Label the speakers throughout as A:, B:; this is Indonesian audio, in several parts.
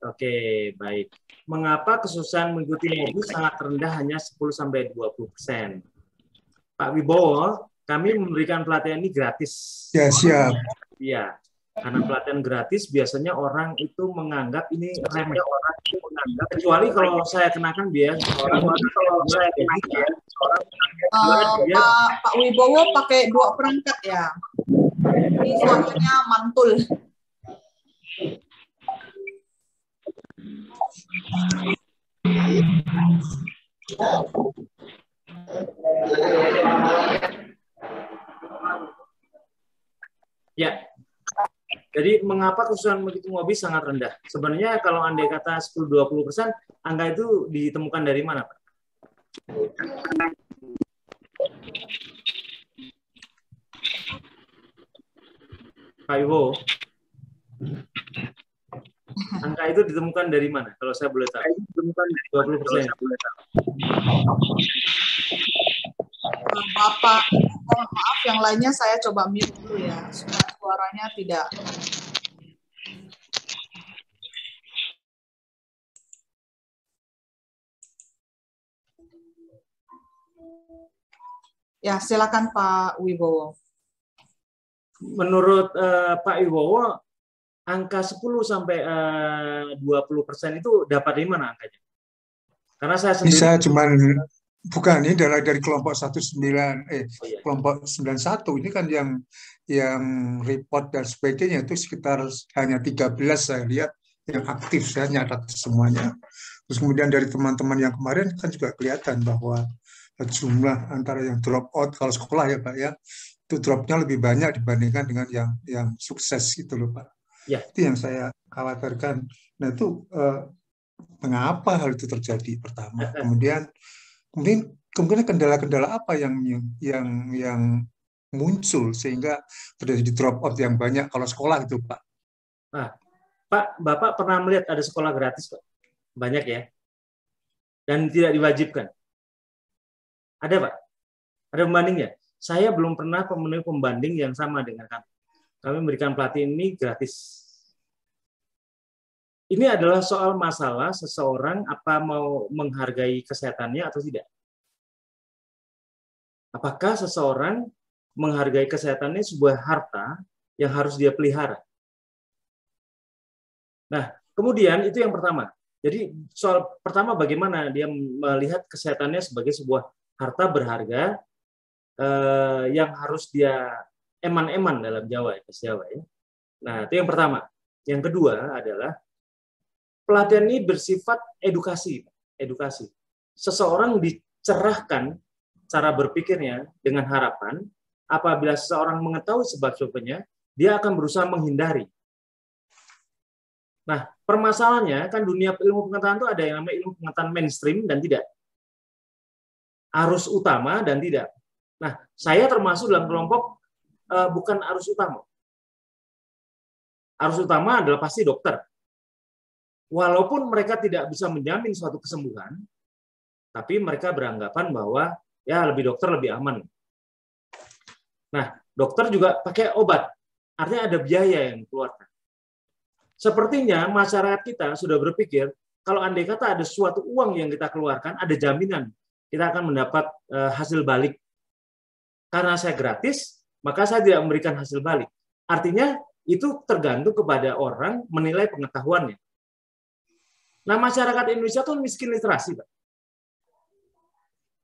A: Oke, baik. Mengapa kesusahan mengikuti mobil sangat rendah hanya 10-20%? Pak Wibowo, kami memberikan pelatihan ini gratis.
B: Ya, siap.
A: Iya, karena pelatihan gratis biasanya orang itu menganggap ini remeh. Kecuali kalau saya kenakan biaya,
C: Pak Wibowo pakai 2 perangkat ya. Ini suaranya mantul.
A: Ya, jadi mengapa kesusahan menghitung mobil sangat rendah? Sebenarnya kalau andai kata 10-20%, angka itu ditemukan dari mana, Pak? Pak Iwo, angka itu ditemukan dari mana? Kalau saya boleh tahu. Ditemukan dari 20%.
C: Bapak, mohon maaf, yang lainnya saya coba mute dulu ya, supaya suaranya tidak. Ya, silakan Pak Wibowo.
A: Menurut Pak Wibowo, angka 10-20% itu dapat dari mana angkanya? Karena saya sendiri
B: bisa cuman bukan ini dari kelompok 19 kelompok 91 ini kan yang report dan sebagainya itu sekitar hanya 13 saya lihat yang aktif, saya nyatat semuanya. Terus kemudian dari teman-teman yang kemarin kan juga kelihatan bahwa jumlah antara yang drop out kalau sekolah ya Pak ya, itu dropnya lebih banyak dibandingkan dengan yang sukses gitu loh Pak.
A: Ya.
B: Itu yang saya khawatirkan. Nah itu mengapa hal itu terjadi pertama. Kemudian kendala-kendala apa yang muncul sehingga terjadi drop out yang banyak kalau sekolah itu Pak.
A: Nah, Pak, Bapak pernah melihat ada sekolah gratis Pak? Banyak ya. Dan tidak diwajibkan. Ada Pak? Ada pembandingnya? Saya belum pernah memenuhi pembanding yang sama dengan kami. Kami memberikan pelatihan ini gratis. Ini adalah soal masalah seseorang apa mau menghargai kesehatannya atau tidak. Apakah seseorang menghargai kesehatannya sebuah harta yang harus dia pelihara? Nah, kemudian itu yang pertama. Jadi soal pertama bagaimana dia melihat kesehatannya sebagai sebuah harta berharga yang harus dia eman-eman dalam Jawa ya. Nah, itu yang pertama. Yang kedua adalah pelatihan ini bersifat edukasi. Seseorang dicerahkan cara berpikirnya dengan harapan apabila seseorang mengetahui sebab-sebabnya, dia akan berusaha menghindari. Nah, permasalahannya kan dunia ilmu pengetahuan itu ada yang namanya ilmu pengetahuan mainstream dan tidak. Arus utama dan tidak. Nah, saya termasuk dalam kelompok bukan arus utama. Arus utama adalah pasti dokter. Walaupun mereka tidak bisa menjamin suatu kesembuhan, tapi mereka beranggapan bahwa ya lebih dokter lebih aman. Nah, dokter juga pakai obat. Artinya ada biaya yang dikeluarkan. Sepertinya masyarakat kita sudah berpikir, kalau andai kata ada suatu uang yang kita keluarkan, ada jaminan kita akan mendapat hasil balik. Karena saya gratis, maka saya tidak memberikan hasil balik. Artinya itu tergantung kepada orang menilai pengetahuannya. Nah, masyarakat Indonesia itu miskin literasi, Pak.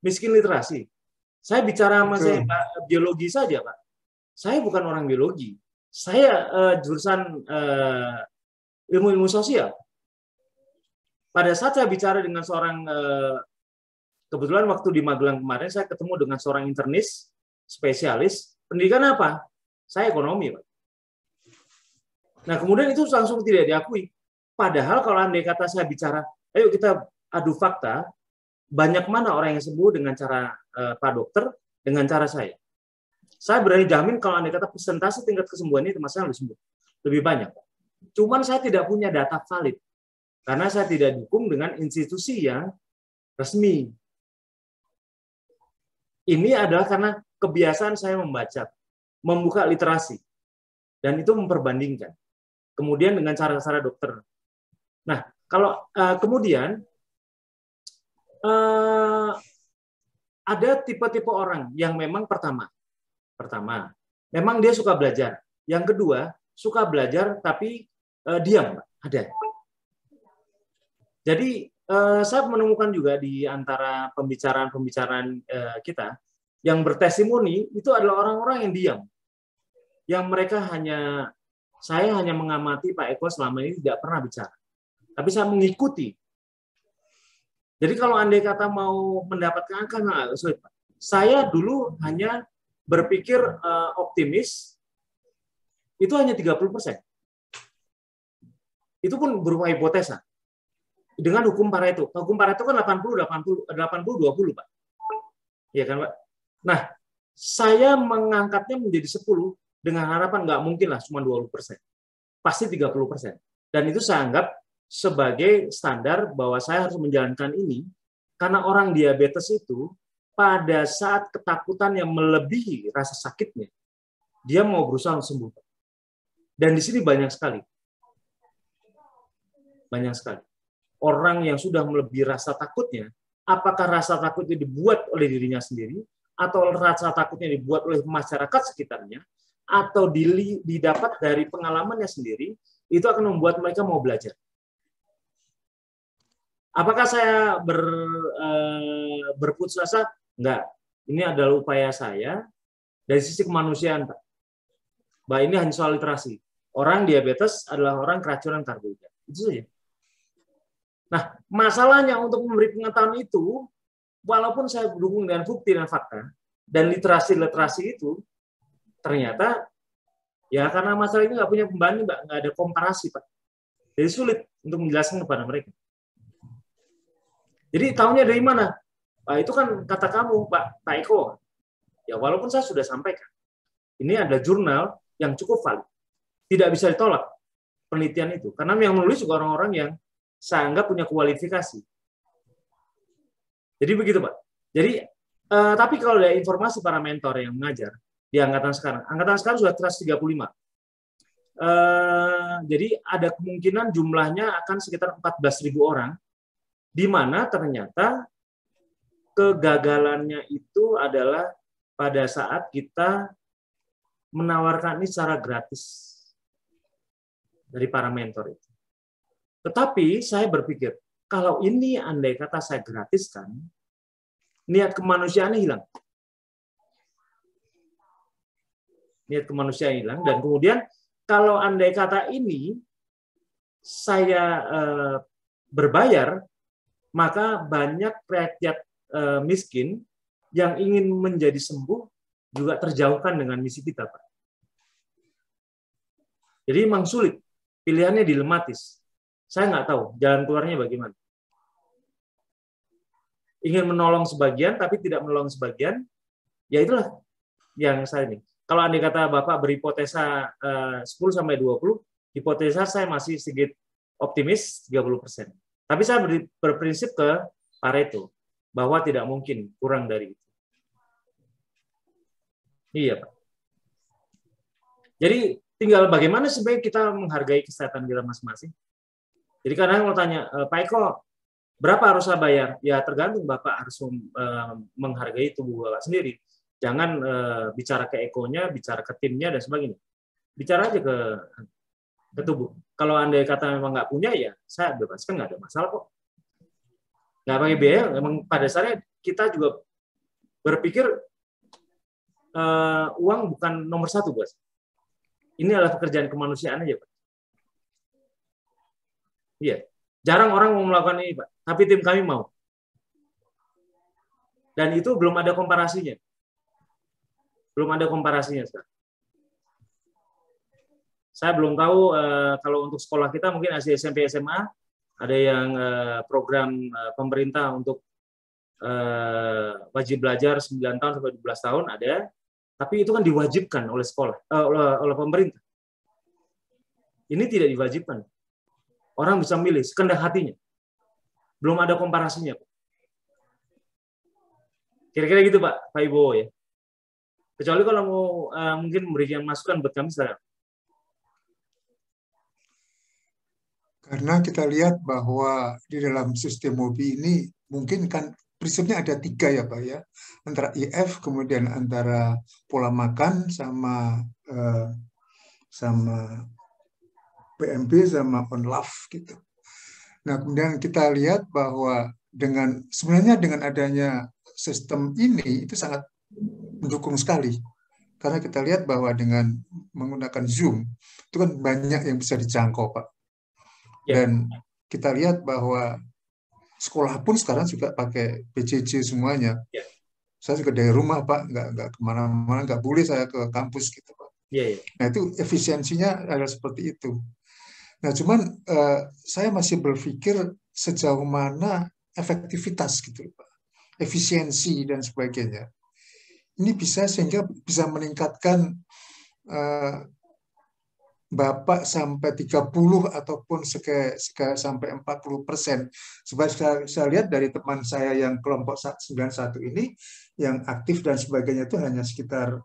A: Miskin literasi. Saya bicara sama saya biologi saja, Pak. Saya bukan orang biologi. Saya jurusan ilmu-ilmu sosial. Pada saat saya bicara dengan seorang, kebetulan waktu di Magelang kemarin, saya ketemu dengan seorang internis, spesialis, pendidikan apa? Saya ekonomi, Pak. Nah, kemudian itu langsung tidak diakui. Padahal kalau andai kata saya bicara, ayo kita adu fakta, banyak mana orang yang sembuh dengan cara Pak Dokter, dengan cara saya. Saya berani jamin kalau andai kata persentase tingkat kesembuhan ini termasuk lebih sembuh. Lebih banyak. Cuman saya tidak punya data valid. Karena saya tidak dukung dengan institusi yang resmi. Ini adalah karena kebiasaan saya membaca, membuka literasi. Dan itu memperbandingkan. Kemudian dengan cara-cara dokter. Nah, Kalau kemudian ada tipe-tipe orang yang memang pertama, memang dia suka belajar. Yang kedua, suka belajar tapi diam, Pak. Ada. Jadi saya menemukan juga di antara pembicaraan kita yang bertestimoni itu adalah orang-orang yang diam, yang mereka saya hanya mengamati Pak Eko selama ini tidak pernah bicara, tapi saya mengikuti. Jadi kalau andai kata mau mendapatkan angka nggak sulit, Pak. Saya dulu hanya berpikir optimis itu hanya 30%. Itu pun berupa hipotesa. Dengan hukum Pareto. Hukum Pareto kan 80-20, Pak. Iya kan, Pak? Nah, saya mengangkatnya menjadi 10 dengan harapan nggak mungkin lah cuma 20%. Pasti 30%. Dan itu saya anggap sebagai standar bahwa saya harus menjalankan ini karena orang diabetes itu pada saat ketakutan yang melebihi rasa sakitnya, dia mau berusaha sembuh. Dan di sini banyak sekali. Banyak sekali. Orang yang sudah melebihi rasa takutnya, apakah rasa takutnya dibuat oleh dirinya sendiri, atau rasa takutnya dibuat oleh masyarakat sekitarnya, atau didapat dari pengalamannya sendiri, itu akan membuat mereka mau belajar. Apakah saya berputus asa? Enggak. Ini adalah upaya saya dari sisi kemanusiaan, Pak. Bahwa ini hanya soal literasi. Orang diabetes adalah orang keracunan karbohidrat. Itu saja. Nah, masalahnya untuk memberi pengetahuan itu, walaupun saya berdukung dengan bukti dan fakta, dan literasi itu, ternyata, ya karena masalah ini nggak punya pembanding, Pak, nggak ada komparasi, Pak. Jadi sulit untuk menjelaskan kepada mereka. Jadi tahunya dari mana? Pak, itu kan kata kamu, Pak Eko. Ya, walaupun saya sudah sampaikan. Ini adalah jurnal yang cukup valid. Tidak bisa ditolak penelitian itu. Karena yang menulis juga orang-orang yang saya anggap punya kualifikasi. Jadi begitu, Pak. Jadi, tapi kalau ada informasi para mentor yang mengajar di angkatan sekarang sudah 135. Jadi ada kemungkinan jumlahnya akan sekitar 14.000 orang, di mana ternyata kegagalannya itu adalah pada saat kita menawarkan ini secara gratis dari para mentor itu. Tetapi saya berpikir, kalau ini andai kata saya gratiskan, niat kemanusiaannya hilang. Niat kemanusiaan hilang, dan kemudian kalau andai kata ini saya berbayar, maka banyak rakyat miskin yang ingin menjadi sembuh juga terjauhkan dengan misi kita, Pak. Jadi memang sulit, pilihannya dilematis. Saya nggak tahu jalan keluarnya bagaimana. Ingin menolong sebagian, tapi tidak menolong sebagian, ya itulah yang saya ini. Kalau andai kata Bapak berhipotesa 10-20, hipotesa saya masih sedikit optimis 30%. Tapi saya berprinsip ke Pareto, bahwa tidak mungkin kurang dari itu. Iya, Pak. Jadi tinggal bagaimana sebenarnya kita menghargai kesehatan kita masing-masing. Jadi kadang mau tanya, Pak Eko, berapa harus saya bayar? Ya tergantung Bapak harus menghargai tubuh Bapak sendiri. Jangan bicara ke ekonya, bicara ke timnya, dan sebagainya. Bicara aja ke tubuh. Kalau andai kata memang nggak punya, ya saya bebaskan, nggak ada masalah kok. Nggak pakai biaya, memang pada dasarnya kita juga berpikir uang bukan nomor satu, Bos. Ini adalah pekerjaan kemanusiaan aja, Pak. Iya, jarang orang mau melakukan ini, Pak. Tapi tim kami mau. Dan itu belum ada komparasinya. Belum ada komparasinya sekarang. Saya belum tahu kalau untuk sekolah kita mungkin masih SMP SMA ada yang program pemerintah untuk wajib belajar 9 tahun sampai 12 tahun ada, tapi itu kan diwajibkan oleh sekolah, oleh pemerintah. Ini tidak diwajibkan. Orang bisa milih sekehendak hatinya. Belum ada komparasinya, Pak. Kira-kira gitu, Pak Ibo ya. Kecuali kalau mau mungkin memberikan masukan buat kami, silakan.
B: Karena kita lihat bahwa di dalam sistem MOBI ini mungkin kan prinsipnya ada 3 ya Pak ya, antara IF, kemudian antara pola makan sama PMB sama ONLAF gitu. Nah kemudian kita lihat bahwa sebenarnya dengan adanya sistem ini itu sangat mendukung sekali. Karena kita lihat bahwa dengan menggunakan Zoom itu kan banyak yang bisa dijangkau Pak. Dan kita lihat bahwa sekolah pun sekarang juga pakai PJJ semuanya. Saya juga dari rumah Pak, nggak kemana-mana, nggak boleh saya ke kampus gitu Pak. Nah itu efisiensinya adalah seperti itu. Nah cuman saya masih berpikir sejauh mana efektivitas gitu Pak, efisiensi dan sebagainya. Ini bisa sehingga bisa meningkatkan Bapak sampai 30 ataupun sampai 40%. Sebab saya lihat dari teman saya yang kelompok 91 ini, yang aktif dan sebagainya itu hanya sekitar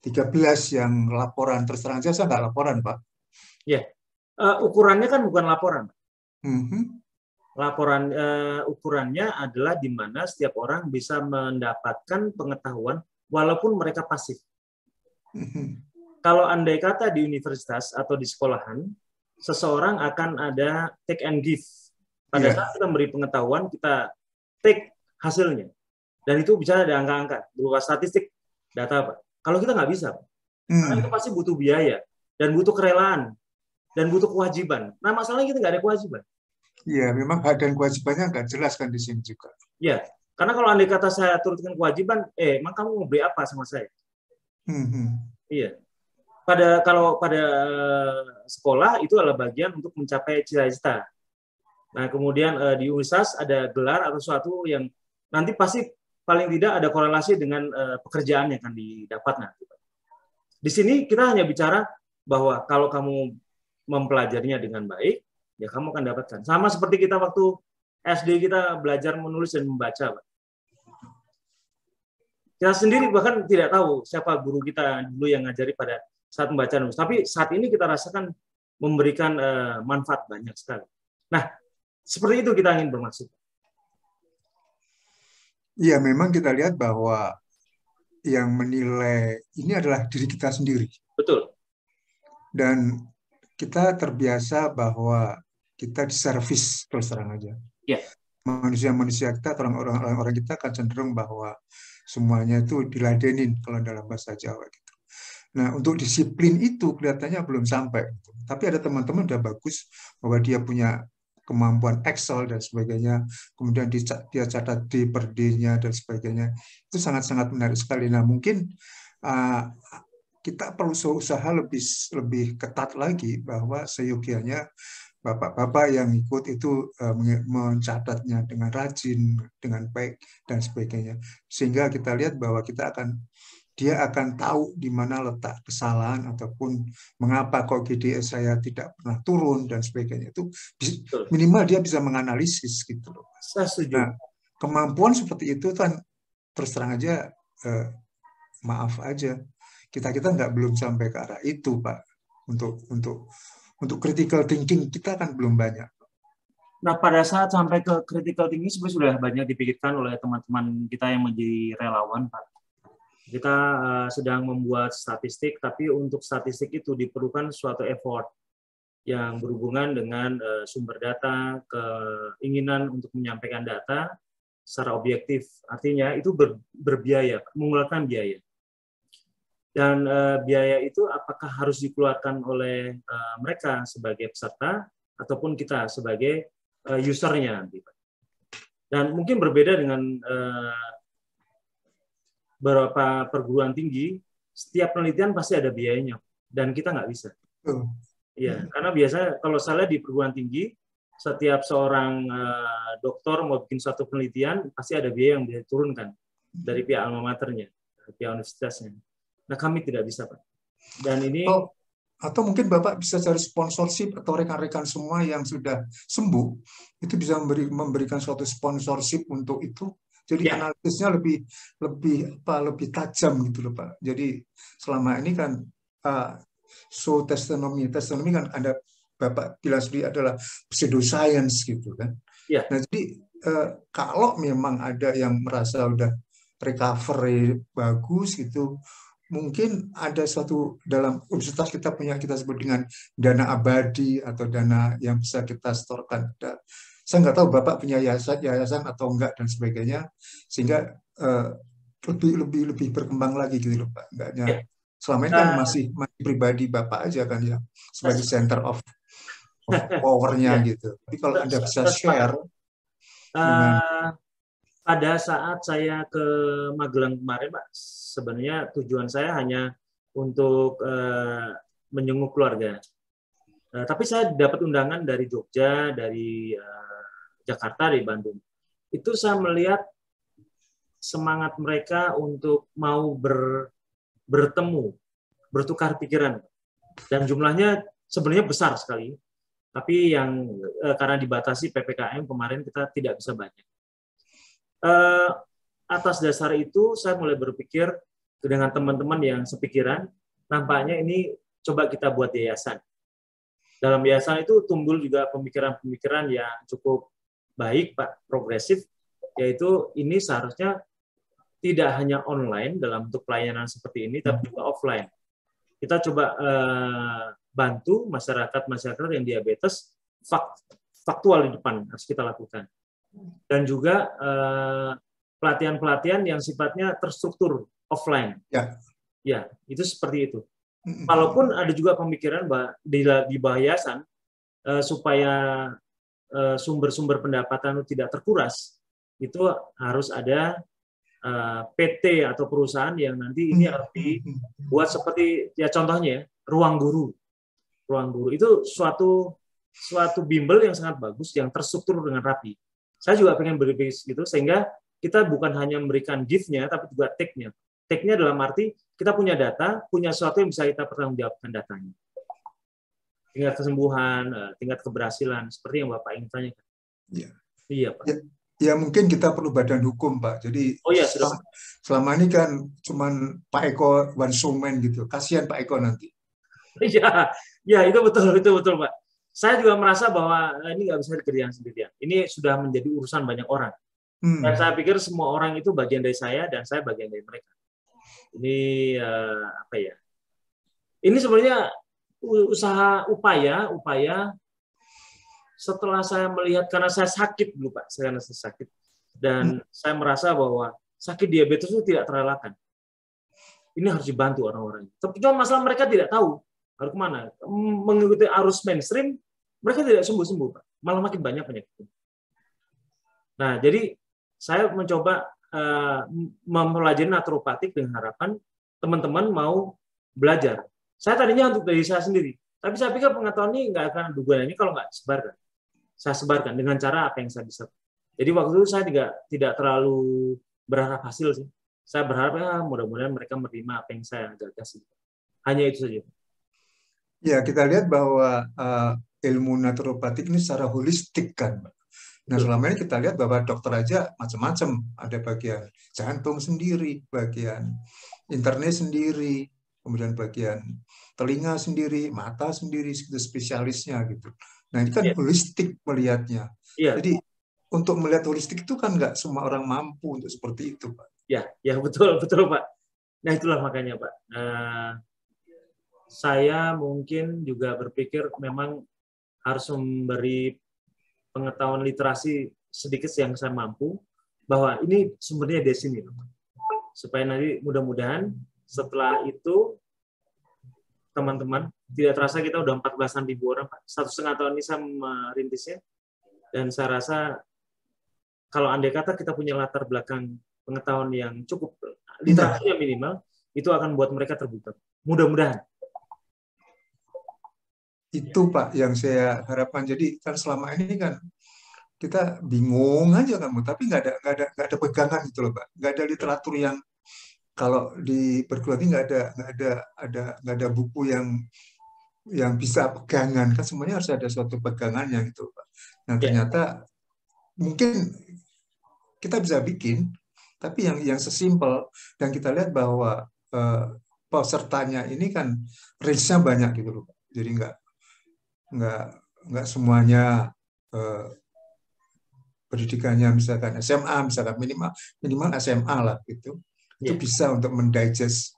B: 13 yang laporan. Terus terang saja saya nggak laporan, Pak.
A: Ya, ukurannya kan bukan laporan. Laporan ukurannya adalah di mana setiap orang bisa mendapatkan pengetahuan walaupun mereka pasif. Kalau andai kata di universitas atau di sekolahan, seseorang akan ada take and give. Pada saat kita memberi pengetahuan, kita take hasilnya. Dan itu bisa ada angka-angka, berupa statistik, data Pak. Kalau kita nggak bisa, karena itu pasti butuh biaya, dan butuh kerelaan, dan butuh kewajiban. Nah, masalahnya kita nggak ada kewajiban.
B: Iya, memang hak dan kewajibannya nggak jelas kan di sini juga.
A: Iya, karena kalau andai kata saya turutkan kewajiban, emang kamu mau beli apa sama saya? Iya. Kalau pada sekolah itu adalah bagian untuk mencapai cita-cita. Nah, kemudian di universitas ada gelar atau sesuatu yang nanti pasti paling tidak ada korelasi dengan pekerjaan yang akan didapat nanti. Di sini kita hanya bicara bahwa kalau kamu mempelajarinya dengan baik, ya kamu akan dapatkan. Sama seperti kita waktu SD kita belajar menulis dan membaca, Pak. Kita sendiri bahkan tidak tahu siapa guru kita dulu yang ngajari pada saat membaca nulis. Tapi saat ini kita rasakan memberikan manfaat banyak sekali. Nah, seperti itu kita ingin bermaksud.
B: Iya, memang kita lihat bahwa yang menilai ini adalah diri kita sendiri.
A: Betul.
B: Dan kita terbiasa bahwa kita diservis terus terang aja.
A: Yeah.
B: Manusia-manusia kita, orang-orang kita akan cenderung bahwa semuanya itu diladenin kalau dalam bahasa Jawa gitu. Nah, untuk disiplin itu kelihatannya belum sampai. Tapi ada teman-teman udah bagus bahwa dia punya kemampuan Excel dan sebagainya, kemudian dia catat D per D-nya dan sebagainya. Itu sangat-sangat menarik sekali. Nah, mungkin kita perlu usaha lebih ketat lagi bahwa seyogianya bapak-bapak yang ikut itu mencatatnya dengan rajin, dengan baik dan sebagainya. Sehingga kita lihat bahwa dia akan tahu di mana letak kesalahan ataupun mengapa kok GDS saya tidak pernah turun dan sebagainya. Itu minimal dia bisa menganalisis gitu loh.
A: Saya setuju.
B: Nah, kemampuan seperti itu kan terus terang aja maaf aja kita belum sampai ke arah itu Pak. Untuk critical thinking kita kan belum banyak.
A: Nah, pada saat sampai ke critical thinking sebenarnya sudah banyak dipikirkan oleh teman-teman kita yang menjadi relawan, Pak. Kita sedang membuat statistik, tapi untuk statistik itu diperlukan suatu effort yang berhubungan dengan sumber data, keinginan untuk menyampaikan data secara objektif. Artinya itu berbiaya, mengeluarkan biaya. Dan biaya itu apakah harus dikeluarkan oleh mereka sebagai peserta ataupun kita sebagai usernya nanti. Dan mungkin berbeda dengan beberapa perguruan tinggi, setiap penelitian pasti ada biayanya, dan kita nggak bisa. Iya, karena biasanya kalau saya lihat di perguruan tinggi, setiap seorang doktor mau bikin suatu penelitian, pasti ada biaya yang diturunkan dari pihak alma maternya, dari pihak universitasnya. Nah, kami tidak bisa, Pak. Dan ini
B: atau mungkin Bapak bisa cari sponsorship atau rekan-rekan semua yang sudah sembuh, itu bisa memberikan suatu sponsorship untuk itu. Jadi analisisnya lebih tajam gitu loh Pak. Jadi selama ini kan testimoni kan Bapak bilang sendiri adalah pseudoscience gitu kan.
A: Ya.
B: Nah, jadi kalau memang ada yang merasa udah recovery bagus gitu, mungkin ada suatu dalam universitas kita sebut dengan dana abadi atau dana yang bisa kita setorkan. Saya nggak tahu Bapak punya yayasan atau enggak dan sebagainya, sehingga lebih berkembang lagi gitu loh Pak. Enggaknya selama ini kan masih pribadi Bapak aja kan ya sebagai center of power-nya gitu. Tapi kalau Anda bisa share dengan
A: pada saat saya ke Magelang kemarin, Pak, sebenarnya tujuan saya hanya untuk menjenguk keluarga. Tapi saya dapat undangan dari Jogja, dari Jakarta, dari Bandung. Itu saya melihat semangat mereka untuk mau bertemu, bertukar pikiran. Dan jumlahnya sebenarnya besar sekali. Tapi yang karena dibatasi PPKM kemarin kita tidak bisa banyak. Atas dasar itu saya mulai berpikir dengan teman-teman yang sepikiran, nampaknya ini coba kita buat yayasan. Dalam yayasan itu tumbuh juga pemikiran-pemikiran yang cukup baik, Pak, progresif, yaitu ini seharusnya tidak hanya online dalam bentuk pelayanan seperti ini, tapi juga offline. Kita coba bantu masyarakat yang diabetes faktual di depan harus kita lakukan. Dan juga pelatihan-pelatihan yang sifatnya terstruktur offline. Ya, itu seperti itu. Walaupun ada juga pemikiran bahwa di bawah yayasan supaya sumber-sumber pendapatan tidak terkuras, itu harus ada PT atau perusahaan yang nanti ini harus dibuat seperti ya contohnya ruang guru. Ruang guru itu suatu bimbel yang sangat bagus yang terstruktur dengan rapi. Saya juga pengen berpikir gitu sehingga kita bukan hanya memberikan gift-nya tapi juga take-nya. Take-nya dalam arti kita punya data, punya sesuatu yang bisa kita pertanggungjawabkan datanya. Tingkat kesembuhan, tingkat keberhasilan seperti yang Bapak ingin tanyakan. Iya, Pak.
B: Ya mungkin kita perlu badan hukum, Pak. Jadi selama ini kan cuman Pak Eko one showman gitu. Kasihan Pak Eko nanti.
A: Ya itu betul Pak. Saya juga merasa bahwa ini nggak bisa dikerjakan sendirian. Ini sudah menjadi urusan banyak orang. Dan saya pikir semua orang itu bagian dari saya dan saya bagian dari mereka. Ini apa ya? Ini sebenarnya upaya setelah saya melihat karena saya sakit dulu Pak, saya sakit dan saya merasa bahwa sakit diabetes itu tidak terelakkan. Ini harus dibantu orang-orang. Tapi cuma masalah mereka tidak tahu harus kemana. Mengikuti arus mainstream, mereka tidak sembuh-sembuh Pak, malah makin banyak penyakit. Nah, jadi saya mencoba mempelajari naturopatik dengan harapan teman-teman mau belajar. Saya tadinya untuk diri saya sendiri, tapi saya pikir pengetahuan ini nggak akan ada ini kalau nggak disebarkan. Saya sebarkan dengan cara apa yang saya bisa. Jadi waktu itu saya tidak terlalu berharap hasil sih. Saya berharap mudah-mudahan mereka menerima apa yang saya gagas. Hanya itu saja.
B: Ya, kita lihat bahwa ilmu naturopatik ini secara holistik kan, Pak. Nah, selama ini kita lihat bahwa dokter aja macam-macam. Ada bagian jantung sendiri, bagian internnya sendiri, kemudian bagian telinga sendiri, mata sendiri, itu spesialisnya gitu. Nah, ini kan holistik melihatnya. Jadi untuk melihat holistik itu kan nggak semua orang mampu untuk seperti itu, Pak.
A: Ya betul Pak. Nah itulah makanya Pak. Saya mungkin juga berpikir memang harus memberi pengetahuan literasi sedikit yang saya mampu bahwa ini sumbernya dari sini, supaya nanti mudah-mudahan setelah itu teman-teman tidak terasa kita udah 14.000 orang Pak. 1,5 tahun ini saya merintisnya dan saya rasa kalau andai kata kita punya latar belakang pengetahuan yang cukup literasi yang minimal itu akan buat mereka terbuka. Mudah-mudahan.
B: Itu Pak yang saya harapkan. Jadi kan selama ini kan kita bingung aja kan, tapi nggak ada pegangan gitu loh Pak. Nggak ada literatur yang kalau di perguruan tinggi nggak ada buku yang bisa pegangan kan, semuanya harus ada suatu pegangannya gitu Pak. Nah ternyata mungkin kita bisa bikin, tapi yang sesimpel dan kita lihat bahwa pesertanya ini kan range-nya banyak gitu loh Pak. Jadi nggak semuanya pendidikannya misalkan SMA, misalkan minimal SMA lah gitu. Itu bisa untuk mendigest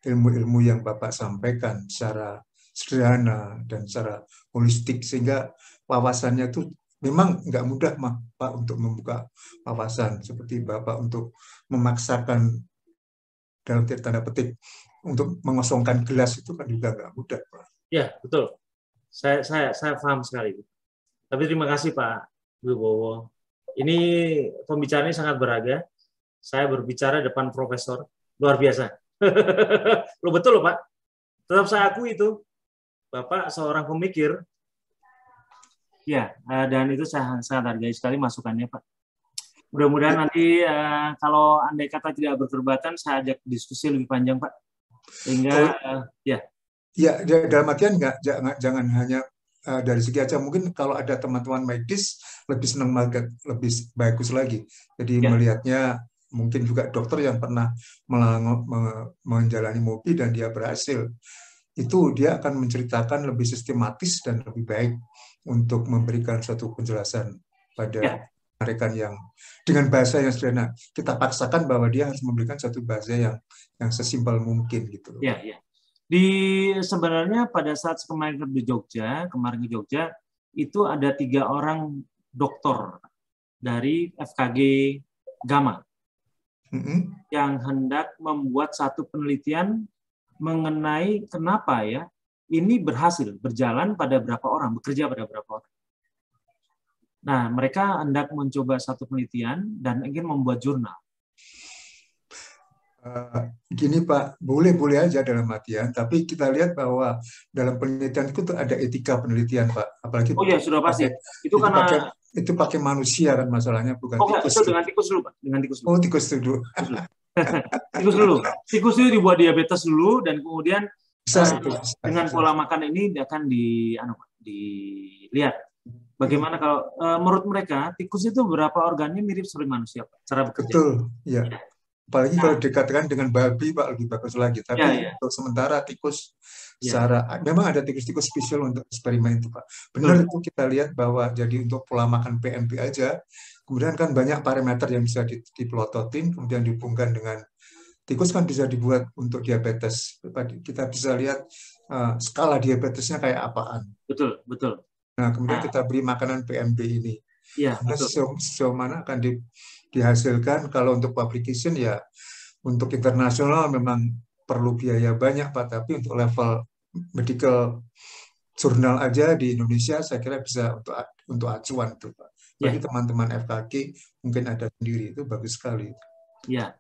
B: ilmu-ilmu yang Bapak sampaikan secara sederhana dan secara holistik, sehingga wawasannya itu memang nggak mudah Pak untuk membuka wawasan seperti Bapak untuk memaksakan dalam tanda petik untuk mengosongkan gelas itu kan juga nggak mudah Pak.
A: Ya, betul. Saya paham sekali. Tapi terima kasih Pak Wibowo. Ini pembicaranya sangat berharga. Saya berbicara depan profesor, luar biasa. Lo betul loh Pak. Tetap saya akui itu. Bapak seorang pemikir. Ya, dan itu saya sangat hargai sekali masukannya Pak. Mudah-mudahan nanti kalau andai kata tidak berkerbatan, saya ajak diskusi lebih panjang Pak. Sehingga ya.
B: Ya, dalam artian jangan hanya dari segi aja. Mungkin kalau ada teman-teman medis lebih senang lebih bagus lagi. Jadi melihatnya mungkin juga dokter yang pernah menjalani MOPI dan dia berhasil. Itu dia akan menceritakan lebih sistematis dan lebih baik untuk memberikan suatu penjelasan pada mereka yang dengan bahasa yang sederhana. Kita paksakan bahwa dia harus memberikan satu bahasa yang sesimpel mungkin gitu.
A: Ya. Sebenarnya pada saat kemarin ke Jogja itu ada 3 orang dokter dari FKG Gama yang hendak membuat satu penelitian mengenai kenapa ya ini berjalan pada berapa orang, bekerja pada berapa orang. Nah, mereka hendak mencoba satu penelitian dan ingin membuat jurnal.
B: Gini Pak, boleh aja dalam artian, tapi kita lihat bahwa dalam penelitian itu ada etika penelitian Pak. Apalagi
A: sudah pasti.
B: Itu pakai manusia kan masalahnya, bukan tikus.
A: Itu dengan tikus dulu Pak, dengan tikus dulu.
B: Oh, tikus dulu.
A: Tikus itu dibuat diabetes dulu dan kemudian dengan pola makan ini akan dilihat bagaimana kalau menurut mereka tikus itu berapa organnya mirip seperti manusia Pak, cara bekerja.
B: Betul, ya. Apalagi kalau dikatakan dengan babi Pak lebih bagus lagi. Tapi untuk sementara tikus memang ada tikus-tikus spesial untuk eksperimen itu Pak. Benar itu kita lihat bahwa jadi untuk pola makan PMP aja, kemudian kan banyak parameter yang bisa dipelototin, kemudian dihubungkan dengan tikus kan bisa dibuat untuk diabetes. Kita bisa lihat skala diabetesnya kayak apaan.
A: Betul.
B: Nah, kemudian kita beri makanan PMP ini. Sejauh mana akan dihasilkan. Kalau untuk publication ya untuk internasional memang perlu biaya banyak Pak, tapi untuk level medical jurnal aja di Indonesia saya kira bisa untuk acuan tuh Pak. Bagi teman-teman FKG mungkin ada sendiri, itu bagus sekali.
A: Ya,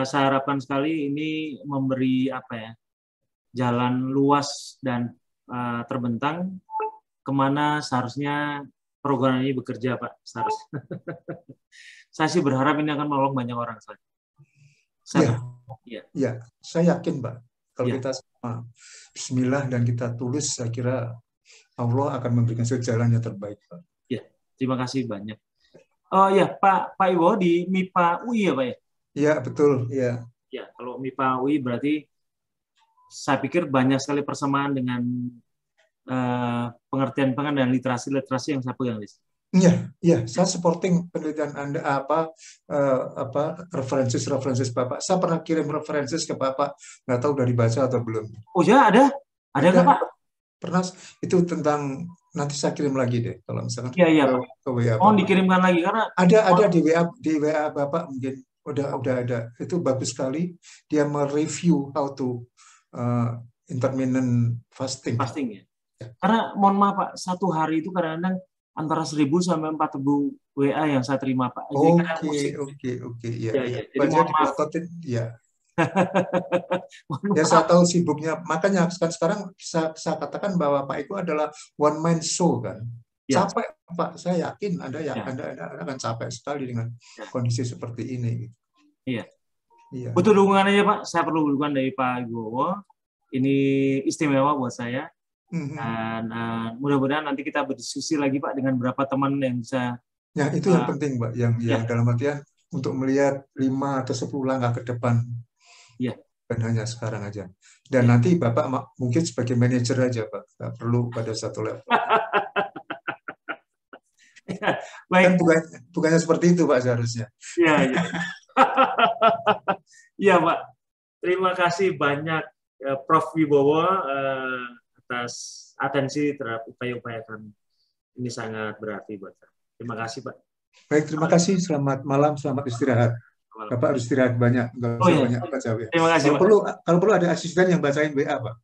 A: saya harapkan sekali ini memberi jalan luas dan terbentang kemana seharusnya program ini bekerja Pak. Saya sih berharap ini akan menolong banyak orang.
B: Saya yakin Pak. Kalau kita sama Bismillah dan kita tulus, saya kira Allah akan memberikan jalan yang terbaik Pak.
A: Terima kasih banyak. Oh ya, Pak Iwo di MIPA UI ya Pak ya?
B: Iya, betul. Ya,
A: kalau MIPA UI berarti saya pikir banyak sekali persamaan dengan pengertian pangan dan literasi yang saya pegang.
B: Iya, saya supporting penelitian Anda referensi Bapak. Saya pernah kirim referensi ke Bapak, nggak tahu udah dibaca atau belum.
A: Oh ya, ada nggak Pak?
B: Pernah, itu tentang, nanti saya kirim lagi deh kalau misalkan
A: ke WA. Oh, dikirimkan lagi karena
B: ada di WA Bapak mungkin udah ada. Itu bagus sekali. Dia mereview how to intermittent fasting.
A: Ya. Karena mohon maaf Pak, satu hari itu kadang-kadang antara 1.000 sampai 4.000 WA yang saya terima Pak.
B: Oke. Iya. Jadi mohon maaf. Ya, saya tahu sibuknya. Makanya sekarang saya katakan bahwa Pak Eko adalah one man show kan. Capek Pak, saya yakin Anda akan capek sekali dengan kondisi seperti ini.
A: Iya. Butuh dukungan aja Pak. Saya perlu dukungan dari Pak Wibowo. Ini istimewa buat saya. Dan mudah-mudahan nanti kita berdiskusi lagi Pak dengan berapa teman yang bisa.
B: Ya, itu yang penting Pak. Yang dalam artian untuk melihat 5 atau 10 langkah ke depan. bukan hanya sekarang aja. Dan nanti Bapak mungkin sebagai manajer aja, Pak, nggak perlu pada satu level.
A: Baik.
B: Kan bukannya seperti itu, Pak, seharusnya.
A: Iya, iya. Iya, Pak. Terima kasih banyak Prof. Wibowo atas atensi terhadap upaya-upaya kami. Ini sangat berarti buat saya. Terima kasih, Pak.
B: Baik, terima kasih. Selamat malam, selamat istirahat. Bapak harus istirahat banyak, nggak usah banyak baca WA.
A: Terima kasih,
B: kalau perlu ada asisten yang bacain WA, Pak.